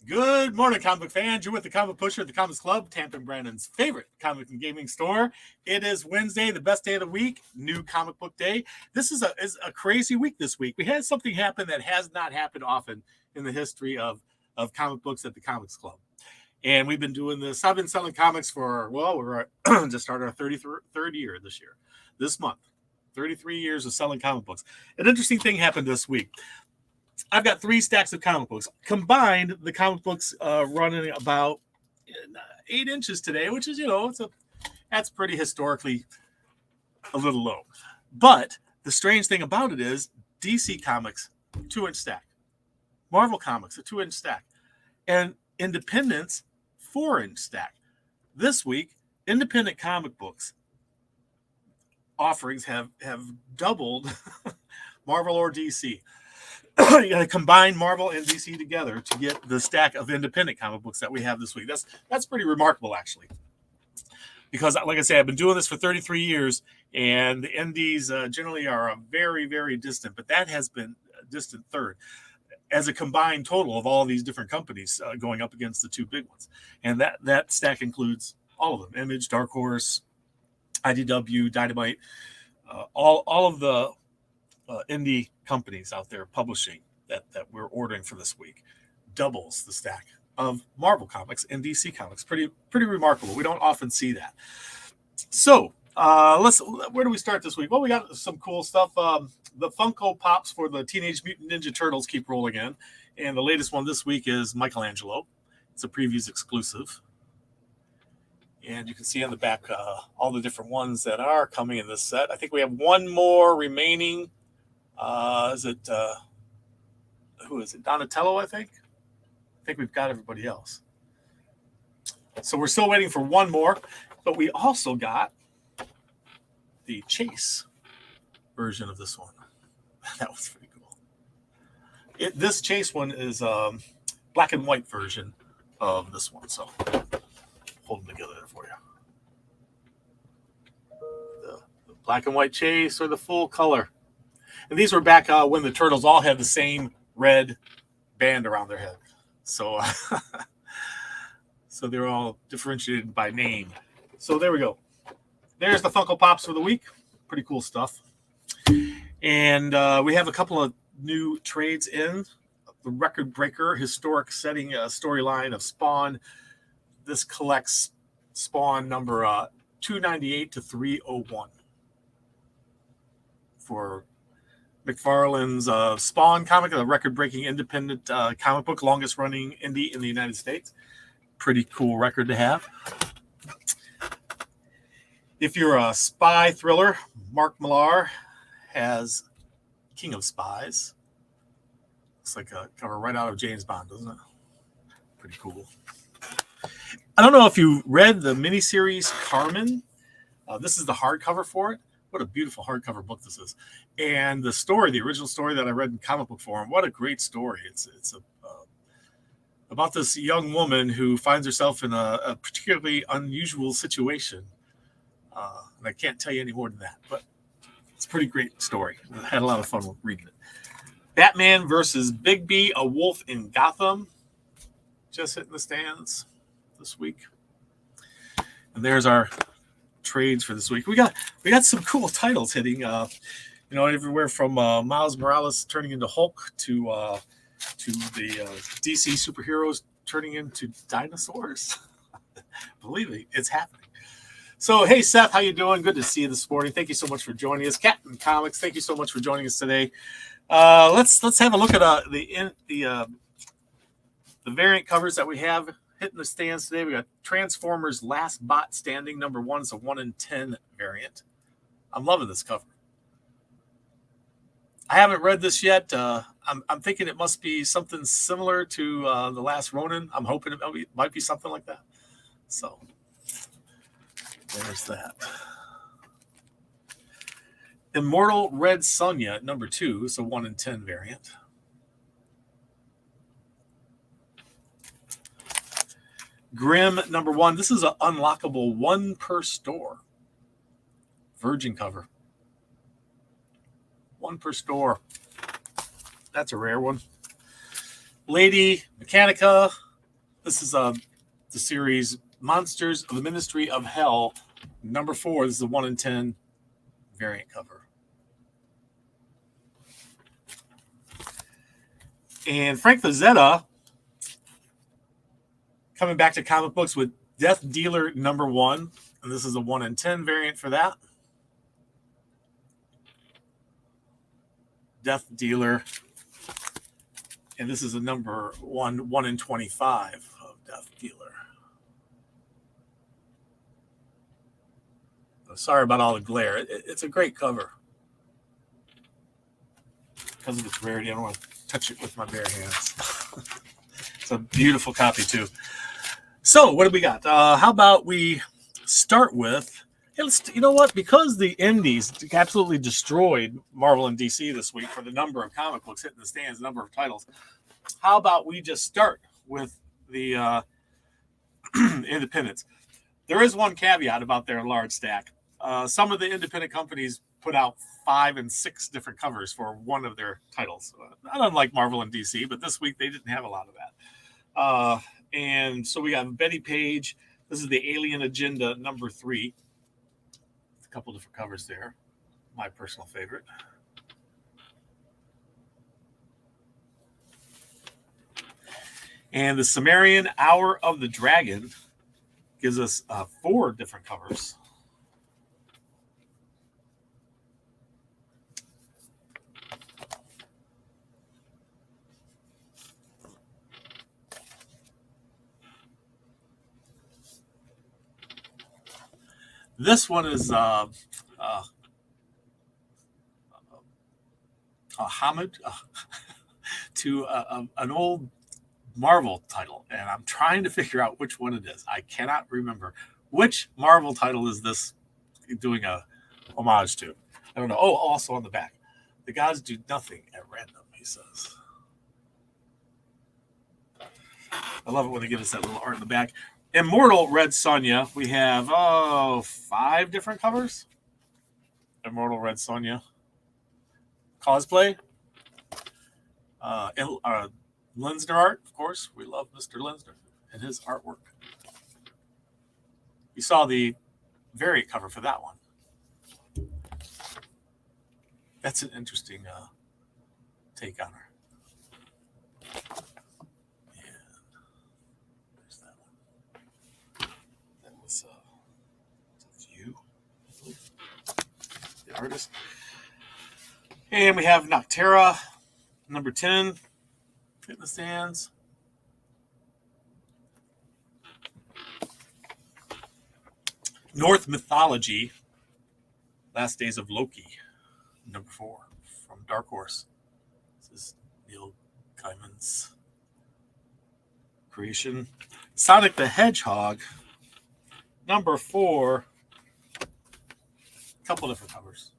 Good morning, comic book fans. You're with the Comic Pusher at the Comics Club, Tampa and Brandon's favorite comic and gaming store. It is Wednesday, the best day of the week, new comic book day. This is a crazy week this week. We had something happen that has not happened often in the history of comic books at the Comics Club. And we've been doing this. I've been selling comics for, we're just started our 33rd year this year, this month. 33 years of selling comic books. An interesting thing happened this week. I've got 3 stacks of comic books. Combined, the comic books running about 8 inches today, which is, that's pretty historically a little low. But the strange thing about it is DC Comics, 2-inch stack. Marvel Comics, a 2-inch stack. And Independence, 4-inch stack. This week, independent comic books offerings have doubled Marvel or DC. You got to combine Marvel and DC together to get the stack of independent comic books that we have this week. That's pretty remarkable, actually, because, like I say, I've been doing this for 33 years, and the indies generally are very, very distant, but that has been a distant third as a combined total of all these different companies going up against the 2 big ones. And that stack includes all of them: Image, Dark Horse, IDW, Dynamite, all of the indie companies out there publishing that we're ordering for this week doubles the stack of Marvel Comics and DC Comics. Pretty remarkable. We don't often see that. So where do we start this week? Well, we got some cool stuff. The Funko Pops for the Teenage Mutant Ninja Turtles keep rolling in, and the latest one this week is Michelangelo. It's a previews exclusive. And you can see on the back all the different ones that are coming in this set. I think we have one more remaining. Who is it? Donatello, I think. I think we've got everybody else. So we're still waiting for one more, but we also got the Chase version of this one. That was pretty cool. This Chase one is black and white version of this one. So hold them together there for you. The black and white Chase or the full color. And these were back when the Turtles all had the same red band around their head. So, so they're all differentiated by name. So there we go. There's the Funko Pops for the week. Pretty cool stuff. And we have a couple of new trades in. The Record Breaker historic setting storyline of Spawn. This collects Spawn number 298 to 301 for McFarlane's Spawn comic, a record-breaking independent comic book, longest-running indie in the United States. Pretty cool record to have. If you're a spy thriller, Mark Millar has King of Spies. Looks like a cover right out of James Bond, doesn't it? Pretty cool. I don't know if you read the miniseries Carmen. This is the hardcover for it. What a beautiful hardcover book this is. And the story, the original story that I read in comic book form, what a great story. It's about this young woman who finds herself in a particularly unusual situation. And I can't tell you any more than that, but it's a pretty great story. I had a lot of fun reading it. Batman versus Bigby, A Wolf in Gotham, just hitting the stands this week. And there's our trades for this week. We got some cool titles hitting, everywhere from Miles Morales turning into Hulk to the DC superheroes turning into dinosaurs. Believe me, it's happening. So, hey, Seth, how you doing? Good to see you this morning. Thank you so much for joining us. Captain Comics, thank you so much for joining us today. Let's have a look at the variant covers that we have hitting the stands today. We got Transformers Last Bot Standing number 1. It's a 1 in 10 variant. I'm loving this cover. I haven't read this yet. I'm thinking it must be something similar to The Last Ronin. I'm hoping it might be something like that. So there's that. Immortal Red Sonja number 2. It's a 1 in 10 variant. Grimm number 1. This is an unlockable 1 per store. Virgin cover. 1 per store. That's a rare one. Lady Mechanica This is the series Monsters of the Ministry of Hell, number 4. This is a 1 in 10 variant cover. And Frank Frazetta coming back to comic books with Death Dealer number 1. And this is a 1 in 10 variant for that. Death Dealer. And this is a number 1 in 25 of Death Dealer. Sorry about all the glare. It's a great cover. Because of its rarity, I don't want to touch it with my bare hands. It's a beautiful copy, too. So, what do we got? How about we start with, hey, you know what? Because the indies absolutely destroyed Marvel and DC this week for the number of comic books hitting the stands, the number of titles, how about we just start with the independents? There is one caveat about their large stack. Some of the independent companies put out 5 and 6 different covers for one of their titles. Not unlike Marvel and DC, but this week they didn't have a lot of that. And so we got Betty Page. This is the Alien Agenda number 3. A couple different covers there. My personal favorite. And the Sumerian Hour of the Dragon gives us 4 different covers. This one is a homage to an old Marvel title, and I'm trying to figure out which one it is. I cannot remember. Which Marvel title is this doing a homage to? I don't know. Oh, also on the back. The gods do nothing at random, he says. I love it when they give us that little art in the back. Immortal Red Sonja. We have 5 different covers. Immortal Red Sonja. Cosplay. Lensner art, of course. We love Mr. Lensner and his artwork. You saw the variant cover for that one. That's an interesting take on her. And there's that one. That was you, the artist. And we have Noctera, number 10. In the stands. North Mythology, Last Days of Loki, number 4 from Dark Horse. This is Neil Gaiman's creation. Sonic the Hedgehog, number 4. A couple different covers.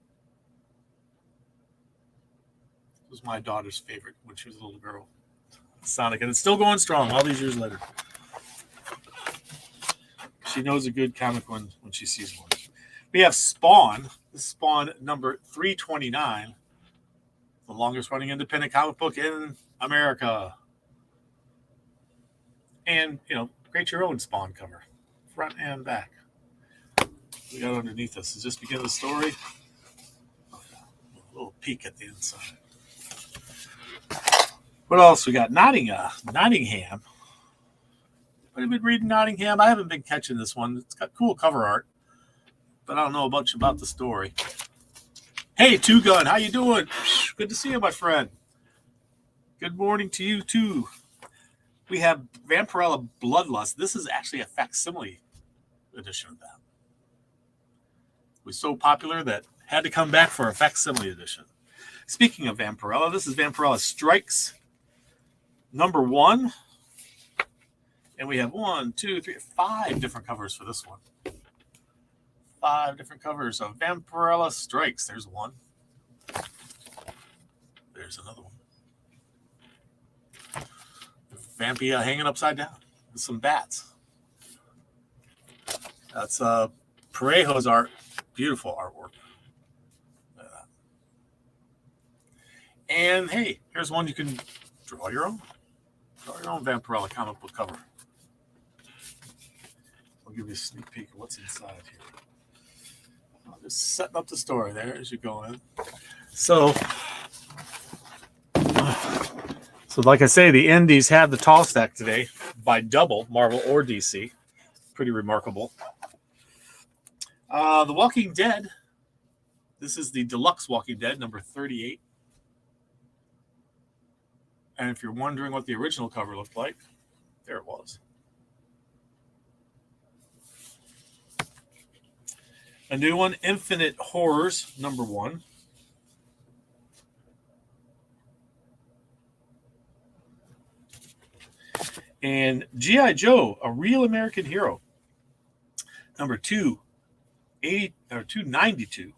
This was my daughter's favorite when she was a little girl. Sonic, and it's still going strong all these years later. She knows a good comic when she sees one. We have Spawn. This is Spawn number 329, the longest running independent comic book in America. And, create your own Spawn cover, front and back. We got underneath us. Is this begin the story? A little peek at the inside. What else we got? Nottingham. Have you been reading Nottingham? I haven't been catching this one. It's got cool cover art, but I don't know much about the story. Hey, Two Gun, how you doing? Good to see you, my friend. Good morning to you, too. We have Vampirella Bloodlust. This is actually a facsimile edition of that. It was so popular that had to come back for a facsimile edition. Speaking of Vampirella, this is Vampirella Strikes, number 1. And we have 5 different covers for this one. 5 different covers of Vampirella Strikes. There's one. There's another one. Vampia hanging upside down with some bats. That's Parejo's art. Beautiful artwork. Look at that. And hey, here's one you can draw your own. Draw your own Vampirella comic book cover. give you a sneak peek of what's inside here. Just setting up the story there as you go in. So like I say, the indies have the tall stack today by double, Marvel or DC. Pretty remarkable. The Walking Dead. This is the Deluxe Walking Dead, number 38. And if you're wondering what the original cover looked like, there it was. A new one, Infinite Horrors, number 1. And G.I. Joe, A Real American Hero, number 292.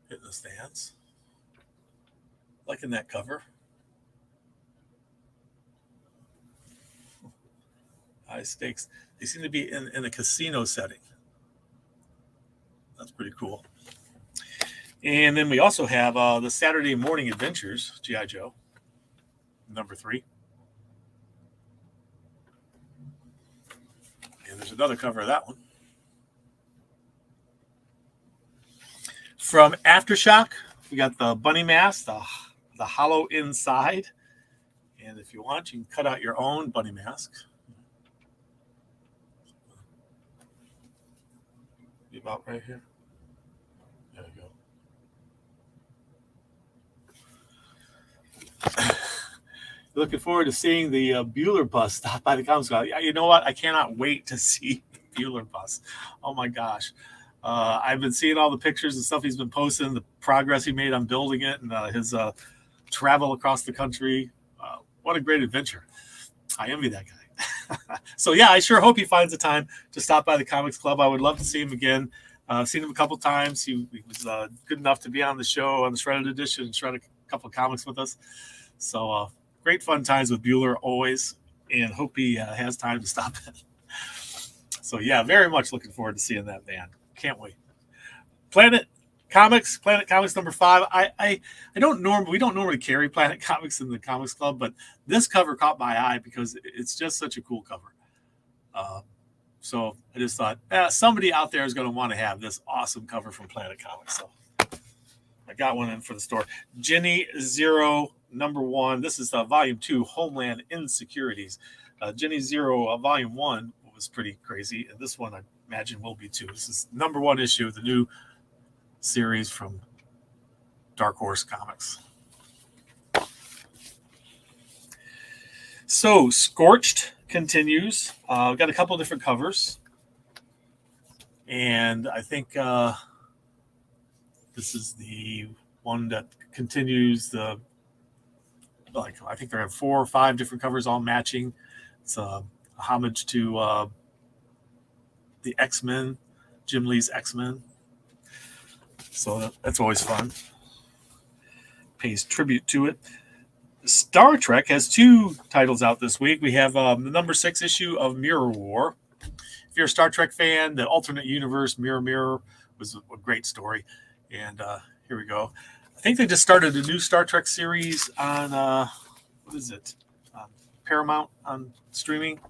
Hitting the stands. Liking that cover. High stakes. They seem to be in a casino setting. That's pretty cool. And then we also have the Saturday Morning Adventures, G.I. Joe, number 3. And there's another cover of that one. From Aftershock, we got the bunny mask, the hollow inside. And if you want, you can cut out your own bunny mask. Be about right here. There you go. Looking forward to seeing the Bueller bus stop by the comics. You know what? I cannot wait to see the Bueller bus. Oh my gosh. I've been seeing all the pictures and stuff he's been posting, the progress he made on building it, and his travel across the country. What a great adventure. I envy that guy. So, yeah, I sure hope he finds the time to stop by the Comics Club. I would love to see him again. I've seen him a couple times. He was good enough to be on the show on the Shredded Edition and shred a couple of comics with us. So, great fun times with Bueller always, and hope he has time to stop in. So, yeah, very much looking forward to seeing that van. Can't wait. Planet Comics number 5. We don't normally carry Planet Comics in the Comics Club, but this cover caught my eye because it's just such a cool cover. So I just thought somebody out there is going to want to have this awesome cover from Planet Comics. So I got one in for the store. Jenny Zero number 1. This is volume 2, Homeland Insecurities. Jenny Zero volume 1 was pretty crazy, and this one I imagine will be too. This is number 1 issue of the new series from Dark Horse Comics. So Scorched continues. We've got a couple different covers, and I think this is the one that continues I think there are 4 or 5 different covers all matching. It's a homage to the X-Men, Jim Lee's X-Men. So that's always fun. Pays tribute to it. Star Trek has 2 titles out this week. We have the number 6 issue of Mirror War. If you're a Star Trek fan, the alternate universe Mirror Mirror was a great story. And here we go. I think they just started a new Star Trek series on, what is it? Paramount on streaming.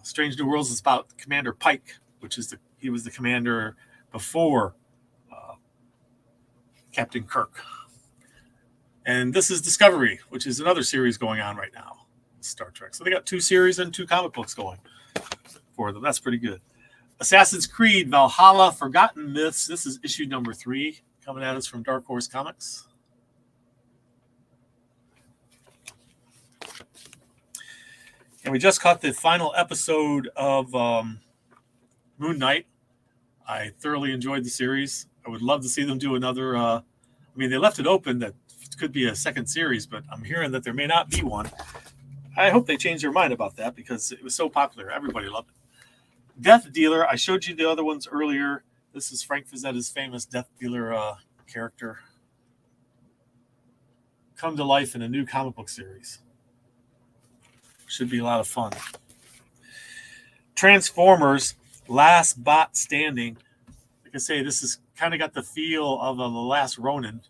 Strange New Worlds is about Commander Pike, he was the commander before Captain Kirk. And this is Discovery, which is another series going on right now, Star Trek. So they got 2 series and 2 comic books going for them. That's pretty good. Assassin's Creed Valhalla Forgotten Myths. This is issue number 3 coming at us from Dark Horse Comics. And we just caught the final episode of Moon Knight. I thoroughly enjoyed the series. I would love to see them do another. They left it open that could be a second series, but I'm hearing that there may not be one. I hope they change their mind about that because it was so popular. Everybody loved it. Death Dealer. I showed you the other ones earlier. This is Frank Frazzetta's famous Death Dealer character come to life in a new comic book series. Should be a lot of fun. Transformers Last Bot Standing. Like I say, this has kind of got the feel of The Last Ronin.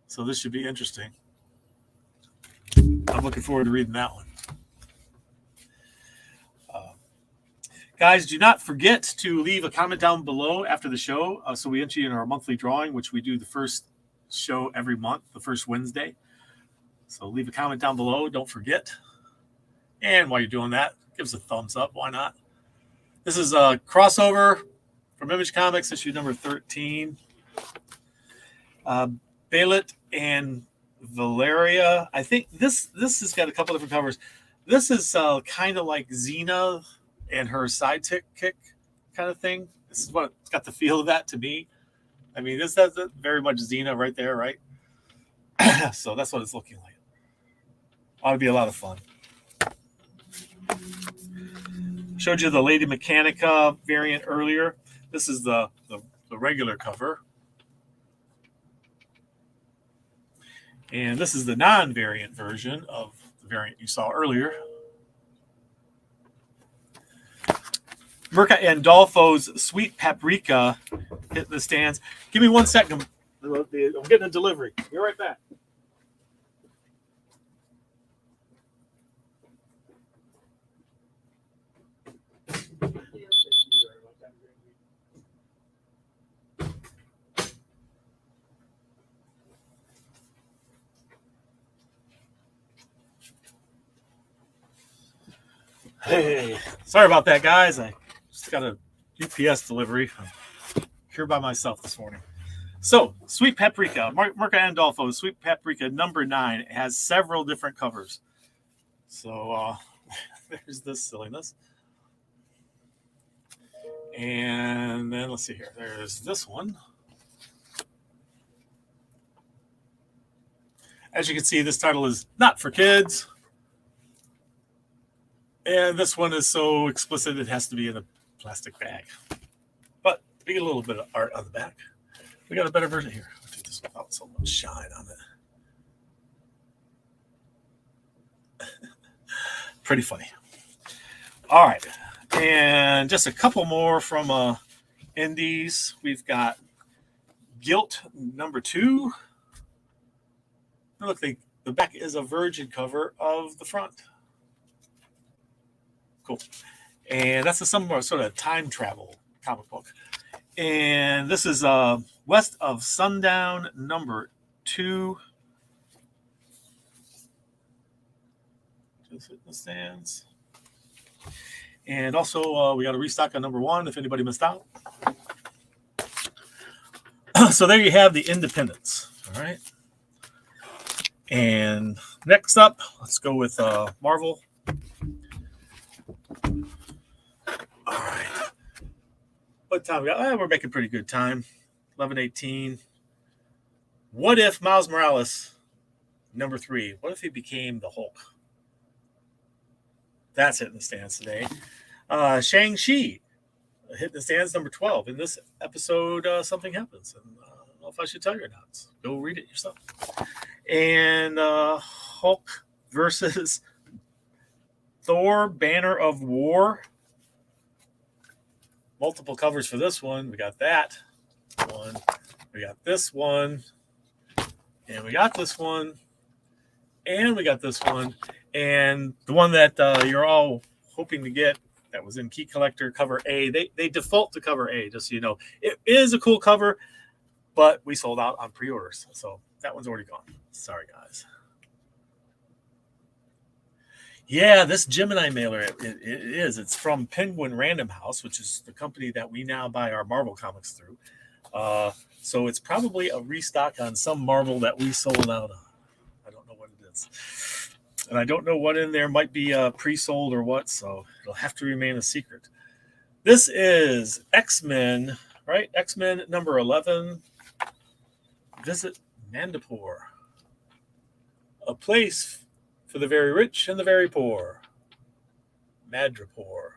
So this should be interesting. I'm looking forward to reading that one. Guys, do not forget to leave a comment down below after the show so we enter you in our monthly drawing, which we do the first show every month, the first Wednesday. So leave a comment down below. Don't forget. And while you're doing that, give us a thumbs up. Why not? This is a crossover from Image Comics, issue number 13. Balit and Valeria. I think this has got a couple different covers. This is kind of like Xena and her sidekick kind of thing. This is what it's got the feel of that to me. I mean, this has very much Xena right there, right? So that's what it's looking like. Ought to be a lot of fun. Showed you the Lady Mechanica variant earlier. This is the regular cover. And this is the non-variant version of the variant you saw earlier. Mirka Andolfo's Sweet Paprika hitting the stands. Give me 1 second. I'm getting a delivery. Be right back. Hey, sorry about that, guys. I just got a UPS delivery. I'm here by myself this morning. So, Sweet Paprika, Mirka Andolfo, Sweet Paprika number 9. It has several different covers. So, there's this silliness. And then let's see here. There's this one. As you can see, this title is not for kids. And this one is so explicit it has to be in a plastic bag. But we get a little bit of art on the back. We got a better version here. I'll do this without so much shine on it. Pretty funny. All right. And just a couple more from Indies. We've got Guilt number 2. Look, the back is a virgin cover of the front. Cool. And that's some sort of time travel comic book. And this is West of Sundown number 2. Just hitting the stands. And also, we got a restock on number 1 if anybody missed out. So there you have the independents. All right. And next up, let's go with Marvel. All right. What time we got? We're making pretty good time. 11:18. What if Miles Morales, number 3, what if he became the Hulk? That's hitting the stands today. Shang-Chi, hitting the stands, number 12. In this episode, something happens. And I don't know if I should tell you or not. Go read it yourself. And Hulk versus Thor, Banner of War. Multiple covers for this one. We got that one. We got this one. And we got this one. And we got this one. And the one that you're all hoping to get that was in Key Collector cover A. They default to cover A, just so you know. It is a cool cover, but we sold out on pre-orders. So that one's already gone. Sorry, guys. Yeah, this Gemini mailer, it is. It's from Penguin Random House, which is the company that we now buy our Marvel comics through. So it's probably a restock on some Marvel that we sold out on. I don't know what it is. And I don't know what in there might be pre-sold or what, so it'll have to remain a secret. This is X-Men, right? X-Men number 11. Visit Mandapore. A place for the very rich and the very poor. Madripoor.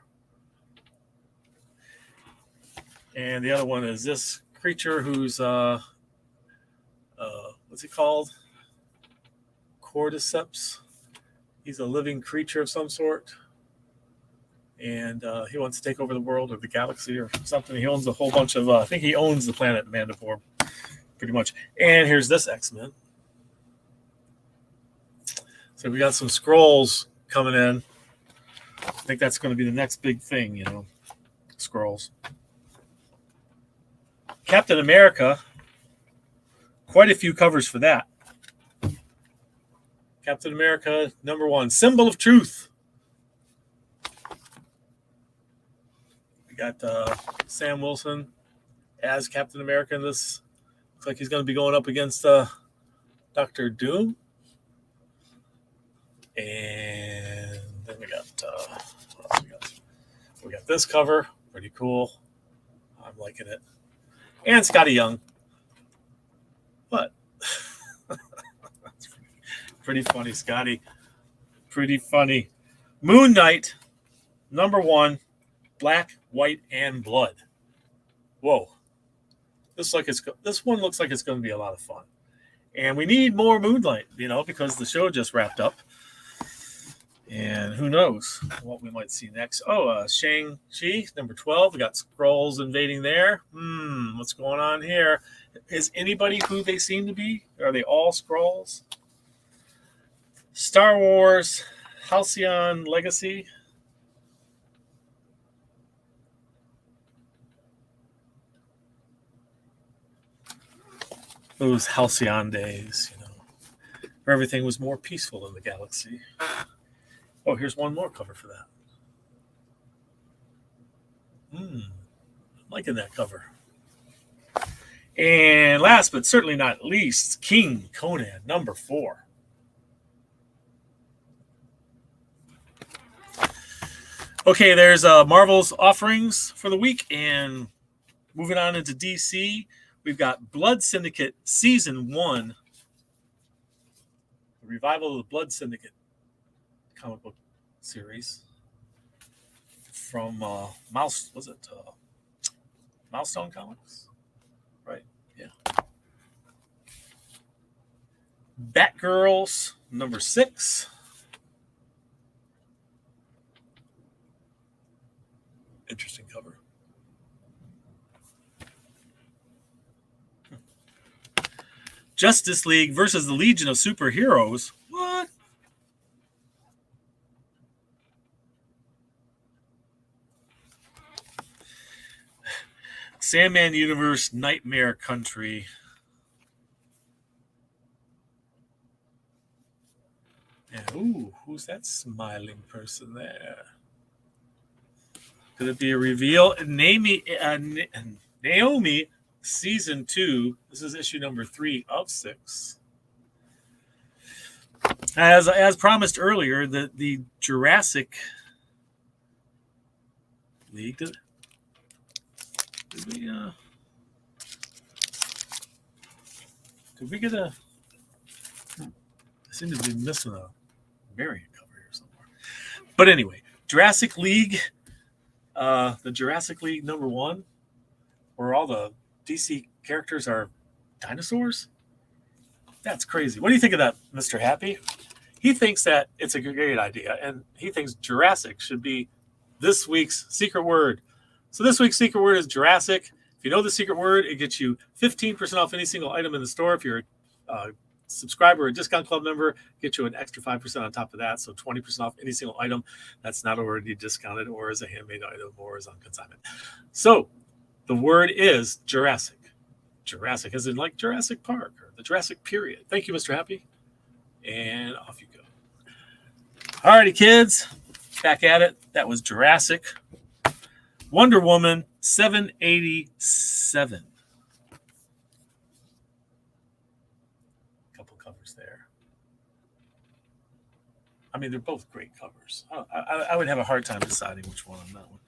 And the other one is this creature who's, what's he called? Cordyceps. He's a living creature of some sort. And he wants to take over the world or the galaxy or something. He owns a whole bunch of, I think he owns the planet Mandapore, pretty much. And here's this X-Men. So we got some scrolls coming in. I think that's going to be the next big thing, you know. scrolls. Captain America, quite a few covers for that. Captain America, #1, Symbol of Truth. We got Sam Wilson as Captain America in this. Looks like he's going to be going up against Dr. Doom. And then we got what else we got this cover, pretty cool. I'm liking it. And Scotty Young. But that's pretty funny, Scotty. Pretty funny. Moon Knight, #1, Black, White, and Blood. Whoa. This one looks like it's going to be a lot of fun. And we need more Moonlight, because the show just wrapped up. And who knows what we might see next. Shang-Chi, #12. We got Skrulls invading there. What's going on here? Is anybody who they seem to be? Are they all Skrulls? Star Wars, Halcyon Legacy. Those Halcyon days, where everything was more peaceful in the galaxy. Oh, here's one more cover for that. I'm liking that cover. And last but certainly not least, King Conan, #4. Okay, there's Marvel's offerings for the week. And moving on into DC, we've got Blood Syndicate Season 1. The revival of the Blood Syndicate comic book series from Milestone Comics, right? Yeah. Batgirls, #6. Interesting cover. Justice League versus the Legion of Superheroes. What? Sandman Universe, Nightmare Country. And who's that smiling person there? Could it be a reveal? Naomi, Season 2. This is issue #3 of 6. As promised earlier, the Jurassic League. Did we get a? I seem to be missing a variant cover here somewhere. But anyway, Jurassic League. The Jurassic League #1, where all the DC characters are dinosaurs. That's crazy. What do you think of that, Mr. Happy? He thinks that it's a great idea, and he thinks Jurassic should be this week's secret word. So this week's secret word is Jurassic. If you know the secret word, it gets you 15% off any single item in the store. If you're a subscriber or a discount club member, get you an extra 5% on top of that. So 20% off any single item that's not already discounted or is a handmade item or is on consignment. So the word is Jurassic. Jurassic, as in like Jurassic Park or the Jurassic period. Thank you, Mr. Happy. And off you go. All righty, kids. Back at it. That was Jurassic. Wonder Woman 787. Couple covers there. I mean, they're both great covers. I would have a hard time deciding which one on that one.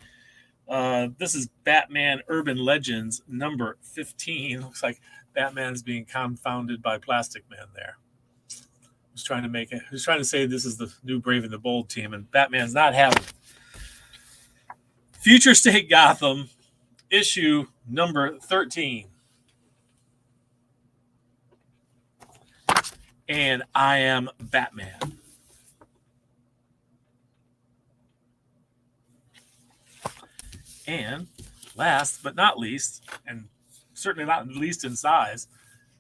This is Batman Urban Legends #15. Looks like Batman's being confounded by Plastic Man there. Who's trying to make it? Who's trying to say this is the new Brave and the Bold team, and Batman's not having it. Future State Gotham, issue #13. And I am Batman. And last but not least, and certainly not least in size,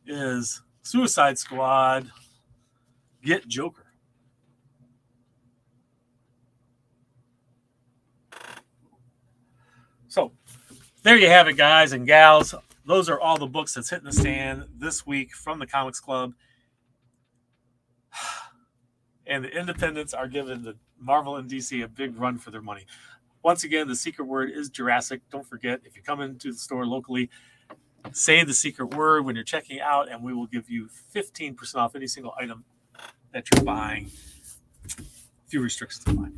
is Suicide Squad Get Joker. So there you have it, guys and gals. Those are all the books that's hitting the stand this week from the Comics Club. And the independents are giving the Marvel and DC a big run for their money. Once again, the secret word is Jurassic. Don't forget, if you come into the store locally, say the secret word when you're checking out, and we will give you 15% off any single item that you're buying. A few restrictions apply.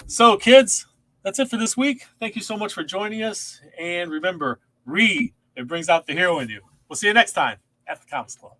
So, kids, that's it for this week. Thank you so much for joining us. And remember, read. It brings out the hero in you. We'll see you next time at the Comics Club.